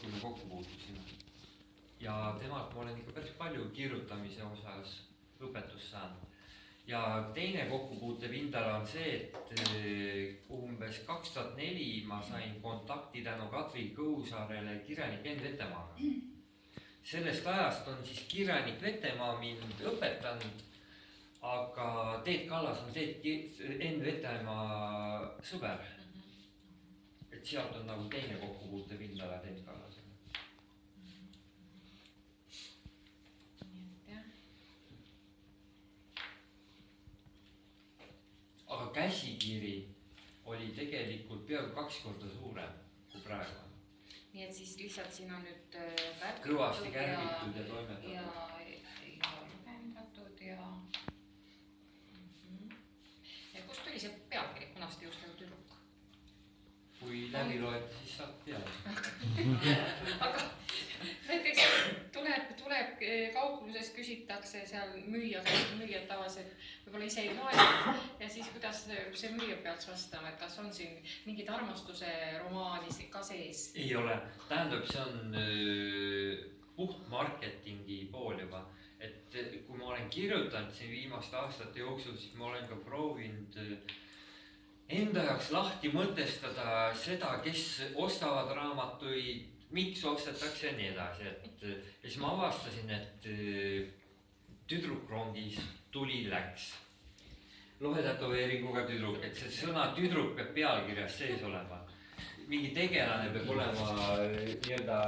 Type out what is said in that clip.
kui me kokku puutusime. Ja temalt ma olen ikka päris palju kirjutamise osas õpetust saanud. Ja teine kokkupuutepindala on see, et umbes 2004 ma sain kontakti tänu Katri Kõusaarele kirjanik Enn Vettemaaga. Sellest ajast on siis kirjanik Vettemaa mind õpetanud, aga Teet Kallas on Enn Vettemaa sõber. Et sealt on nagu teine kokkupuutepindala Teet Kallasele. Aga käsikiri oli tegelikult peaaegu 2 korda suurem kui praegu on. Nii et siis lihtsalt siin on nüüd kõvasti kärbitud ja toimetatud. Ja juhendatud ja... Kust tuli see pealkiri Punast juustega tüdruk? Kui läbi loed, siis saad teada. Aga näiteks tuleb kaupluses, küsitakse seal müüjad tavaliselt, võib-olla ise ei loe ja siis kuidas see müüja peaks vastama, et kas on siin mingid armastuse romaani ka sees? Ei ole. Tähendab, see on puht marketingi pool juba. Et kui ma olen kirjutanud siin viimaste aastate jooksul, siis ma olen ka proovinud enda jaoks lahti mõtestada seda, kes ostavad raamatuid, miks ostetakse ja nii edasi. Ja siis ma avastasin, et tüdrukrongis tuli läks. Lohetätoveeringuga tüdruk, et see sõna tüdruk peab pealkirjas sees olema. Mingi tegelane peab olema nii-öelda